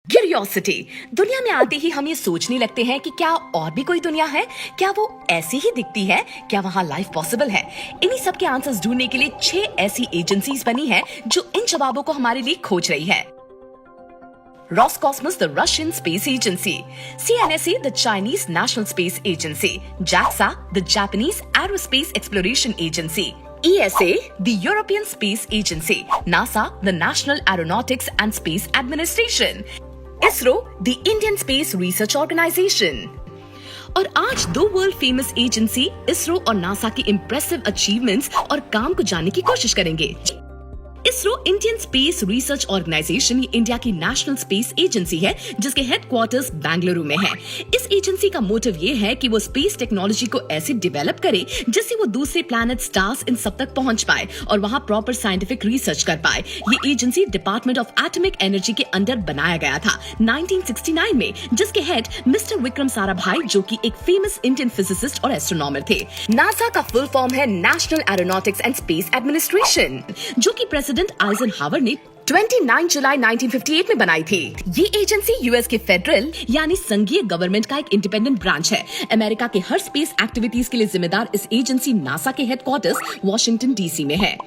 Curiosity. दुनिया में आते ही हम ये सोचने लगते हैं कि क्या और भी कोई दुनिया है, क्या वो ऐसी ही दिखती है, क्या वहाँ लाइफ पॉसिबल है। इन्हीं सब के आंसर्स ढूंढने के लिए 6 ऐसी एजेंसीज बनी हैं जो इन जवाबों को हमारे लिए खोज रही है। Roscosmos, the Russian space agency; CNSA, the Chinese National Space Agency; JAXA, the Japanese Aerospace Exploration Agency; ESA, the European Space Agency; NASA, the National Aeronautics and Space Administration; ISRO, the Indian Space Research Organization। और आज दो world famous agency ISRO और NASA की impressive achievements और काम को जानने की कोशिश करेंगे। ISRO Indian space research organisation ये इंडिया की नेशनल स्पेस एजेंसी है जिसके हेडक्वार्टर्स बेंगलुरु में है। इस एजेंसी का मोटिव ये है कि वो स्पेस टेक्नोलॉजी को ऐसे डेवलप करे जिससे वो दूसरे प्लैनेट, स्टार्स इन सब तक पहुंच पाए और वहां प्रॉपर साइंटिफिक रिसर्च कर पाए। ये agency department of atomic energy के अंडर बनाया गया था 1969 में, जिसके हेड मिस्टर विक्रम साराभाई जो कि एक फेमस इंडियन फिजिसिस्ट और एस्ट्रोनॉमर थे। नासा का फुल फॉर्म है national aeronautics and space administration, जो कि प्रेसिडेंट आइजनहावर ने 29 जुलाई 1958 में बनाई थी। ये एजेंसी यूएस के फेडरल यानी संघीय गवर्नमेंट का एक इंडिपेंडेंट ब्रांच है। अमेरिका के हर स्पेस एक्टिविटीज के लिए जिम्मेदार इस एजेंसी नासा के हेडक्वार्टर्स वॉशिंगटन डीसी में है।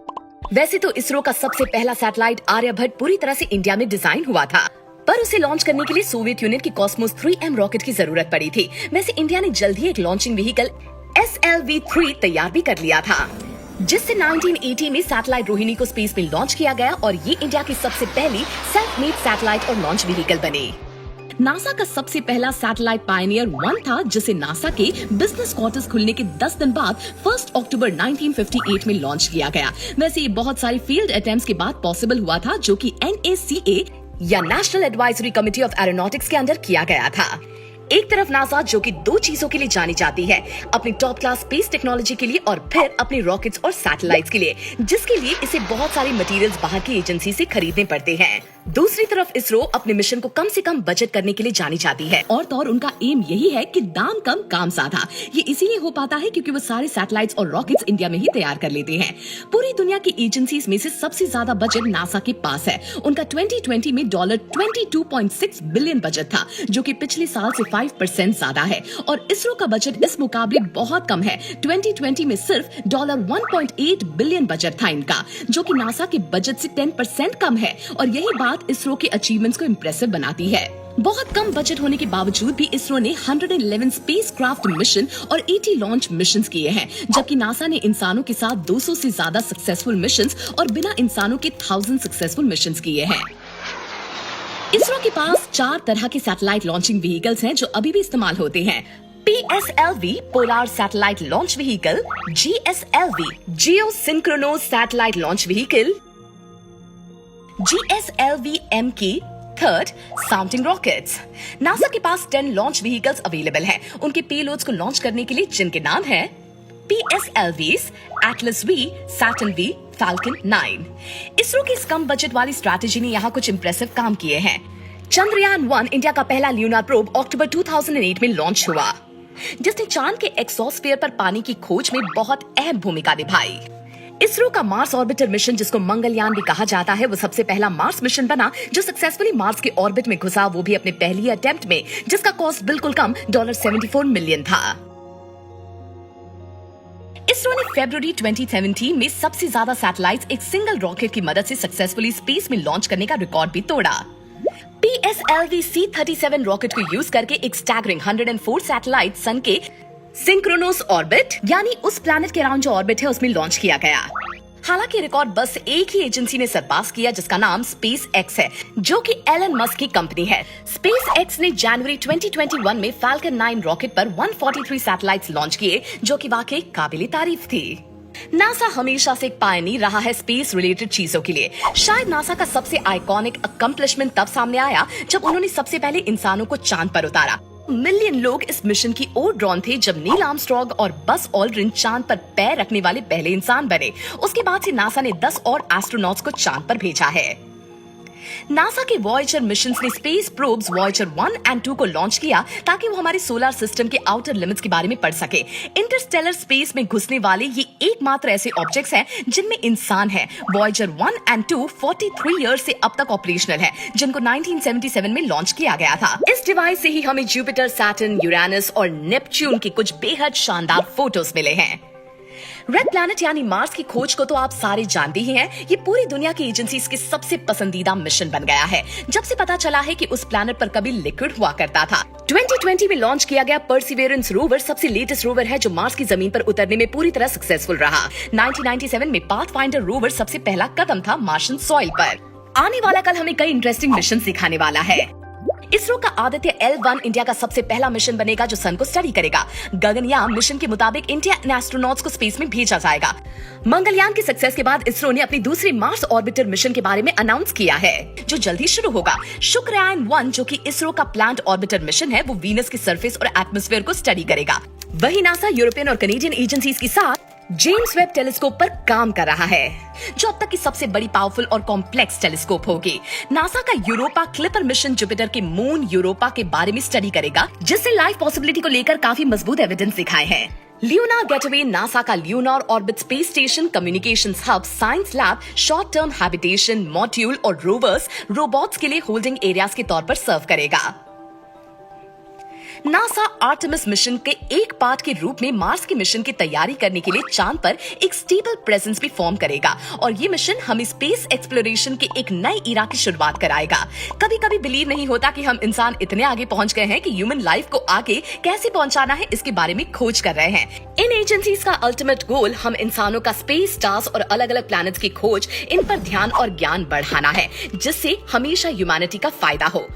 वैसे तो इसरो का सबसे पहला सैटेलाइट आर्यभट्ट पूरी तरह से इंडिया में डिजाइन हुआ था, पर उसे लॉन्च करने के लिए सोवियत यूनियन की कॉस्मोस 3M रॉकेट की जरूरत पड़ी थी। वैसे इंडिया ने जल्द ही एक लॉन्चिंग व्हीकल SLV-3 तैयार भी कर लिया था, जिससे 1980 में सैटेलाइट रोहिणी को स्पेस में लॉन्च किया गया और ये इंडिया की सबसे पहली सेल्फ मेड सैटेलाइट और लॉन्च व्हीकल बने। नासा का सबसे पहला सैटेलाइट पायनियर 1 था, जिसे नासा के बिजनेस क्वार्टर्स खुलने के 10 दिन बाद 1 अक्टूबर 1958 में लॉन्च किया गया। वैसे ये बहुत सारी फील्ड अटेम्प्ट्स के बाद पॉसिबल हुआ था, जो कि NACA या national advisory committee of aeronautics के अंदर किया गया था। एक तरफ नासा जो कि दो चीजों के लिए जानी जाती है, अपनी टॉप क्लास स्पेस टेक्नोलॉजी के लिए और फिर अपने रॉकेट्स और सैटेलाइट्स के लिए, जिसके लिए इसे बहुत सारे मटेरियल्स बाहर की एजेंसी से खरीदने पड़ते हैं। दूसरी तरफ इसरो अपने मिशन को कम से कम बजट करने के लिए जानी जाती है और तो और उनका एम यही है कि दाम कम काम ज्यादा। ये इसीलिए हो पाता है क्योंकि वो सारे सैटेलाइट्स और रॉकेट्स इंडिया में ही तैयार कर लेते हैं। पूरी दुनिया की एजेंसीज में से सबसे ज्यादा बजट नासा के पास है। उनका 2020 में $22.6 बिलियन बजट था, जो कि पिछले साल से 5% ज्यादा है। और इसरो का बजट इस मुकाबले बहुत कम है। 2020 में सिर्फ $1.8 बिलियन बजट था इनका, जो कि नासा के बजट से 10% कम है। और यही बात इसरो के अचीवमेंट्स को इम्प्रेसिव बनाती है। बहुत कम बजट होने के बावजूद भी इसरो ने 111 स्पेसक्राफ्ट मिशन और 80 लॉन्च मिशंस किए हैं, जबकि नासा ने इंसानों के साथ 200 से ज्यादा सक्सेसफुल मिशंस और बिना इंसानों के 1000 सक्सेसफुल मिशंस किए हैं। इसरो के पास 4 तरह के सैटेलाइट लॉन्चिंग व्हीकल्स हैं जो अभी भी इस्तेमाल होते हैं। PSLV polar satellite launch vehicle, GSLV geosynchronous satellite launch vehicle, GSLV-M third sounding rockets. NASA के पास 10 लॉन्च व्हीकल्स अवेलेबल हैं, उनके पेलोड्स को लॉन्च करने के लिए, जिनके नाम हैं PSLVs, Atlas V, Saturn V, Falcon 9। ISRO की इस कम बजट वाली स्ट्रैटेजी ने यहाँ कुछ इम्प्रेसिव काम किए हैं। चंद्रयान 1 इंडिया का पहला ल्यूनर प्रोब अक्टूबर 2008 में लॉन्च हुआ, जिसने चांद के एक्सोस्फीयर पर पानी की खोज में बहुत अहम भूमिका निभाई। इसरो का मार्स ऑर्बिटर मिशन, जिसको मंगलयान भी कहा जाता है, वो सबसे पहला मार्स मिशन बना जो सक्सेसफुली मार्स के ऑर्बिट में घुसा, वो भी अपने पहली अटेम्प्ट में, जिसका कॉस्ट बिल्कुल कम $74 मिलियन था। इसरो ने फरवरी 2017 में सबसे ज्यादा सैटेलाइट्स एक सिंगल रॉकेट की मदद से सक्सेसफुली स्पेस में लॉन्च करने का रिकॉर्ड भी तोड़ा। PSLV-C-37 रॉकेट को यूज करके एक स्टैगरिंग 104 सैटेलाइट सन के सिंक्रोनोस ऑर्बिट यानी उस प्लैनेट के अराउंड जो ऑर्बिट है उसमें लॉन्च किया गया। हालांकि रिकॉर्ड बस एक ही एजेंसी ने सरपास किया, जिसका नाम SpaceX है, जो कि एलन मस्क की कंपनी है। SpaceX ने जनवरी 2021 में Falcon 9 रॉकेट पर 143 सैटेलाइट्स लॉन्च किए, जो कि वाकई काबिले तारीफ थी। नासा हमेशा से एक पायनियर रहा है स्पेस रिलेटेड चीजों के लिए। शायद नासा का सबसे आइकॉनिक अकम्प्लिशमेंट तब सामने आया जब उन्होंने सबसे पहले इंसानों को चांद पर उतारा। मिलियन लोग इस मिशन की ओर ड्रॉन थे जब नील आर्मस्ट्रॉन्ग और बस ऑल्ड्रिन चांद पर पैर रखने वाले पहले इंसान बने। उसके बाद से नासा ने 10 और एस्ट्रोनॉट्स को चांद पर भेजा है। नासा के वॉयेजर मिशन ने स्पेस प्रोब्स वॉयेजर 1 एंड 2 को लॉन्च किया ताकि वो हमारे सोलर सिस्टम के आउटर लिमिट्स के बारे में पढ़ सके। इंटरस्टेलर स्पेस में घुसने वाले ये एकमात्र ऐसे ऑब्जेक्ट्स हैं जिनमें इंसान है। वॉयेजर 1 एंड 2 43 ईयर्स से अब तक ऑपरेशनल है, जिनको 1977 में लॉन्च किया गया था। इस डिवाइस से ही हमें जुपिटर, सैटर्न, यूरेनस और नेपच्यून के कुछ बेहद शानदार फोटोज मिले हैं। रेड प्लैनेट यानी मार्स की खोज को तो आप सारे जानते ही हैं। ये पूरी दुनिया की एजेंसीज के सबसे पसंदीदा मिशन बन गया है, जब से पता चला है कि उस प्लैनेट पर कभी लिक्विड हुआ करता था। 2020 में लॉन्च किया गया परसिवियरेंस रोवर सबसे लेटेस्ट रोवर है जो मार्स की जमीन पर उतरने में पूरी तरह सक्सेसफुल रहा। 1997 में पाथफाइंडर रोवर सबसे पहला कदम था मार्शियन सॉइल पर। आने वाला कल हमें कई इंटरेस्टिंग मिशन दिखाने वाला है। इसरो का आदित्य L1 इंडिया का सबसे पहला मिशन बनेगा जो सन को स्टडी करेगा। गगनयान मिशन के मुताबिक इंडिया इन एस्ट्रोनॉट्स को स्पेस में भेजा जाएगा। मंगलयान की सक्सेस के बाद इसरो ने अपनी दूसरी मार्स ऑर्बिटर मिशन के बारे में अनाउंस किया है, जो जल्दी शुरू होगा। शुक्रयान 1 जो कि इसरो का प्लान्ड ऑर्बिटर मिशन है, वो वीनस की सरफेस और एटमॉस्फेयर को स्टडी करेगा। वही नासा यूरोपियन और कनेडियन एजेंसीज के साथ जेम्स वेब टेलीस्कोप पर काम कर रहा है, जो अब तक की सबसे बड़ी पावरफुल और कॉम्प्लेक्स टेलीस्कोप होगी। नासा का यूरोपा क्लिपर मिशन जुपिटर के मून यूरोपा के बारे में स्टडी करेगा, जिससे लाइफ पॉसिबिलिटी को लेकर काफी मजबूत एविडेंस दिखाए हैं। ल्यूनार गेटवे नासा का lunar orbit space station, communications hub, science lab, short term habitation, module और रोवर्स रोबोट्स के लिए होल्डिंग एरियाज के तौर पर सर्व करेगा। नासा आर्टेमिस मिशन के एक पार्ट के रूप में मार्स के मिशन की तैयारी करने के लिए चांद पर एक स्टेबल प्रेजेंस भी फॉर्म करेगा, और ये मिशन हमें स्पेस एक्सप्लोरेशन के एक नई इरा की शुरुआत कराएगा। कभी कभी बिलीव नहीं होता कि हम इंसान इतने आगे पहुंच गए हैं कि ह्यूमन लाइफ को आगे कैसे पहुंचाना है इसके बारे में खोज कर रहे हैं। इन एजेंसीज का अल्टीमेट गोल हम इंसानों का स्पेस, स्टार्स और अलग अलग प्लैनेट्स की खोज, इन पर ध्यान और ज्ञान बढ़ाना है, जिससे हमेशा ह्यूमैनिटी का फायदा हो।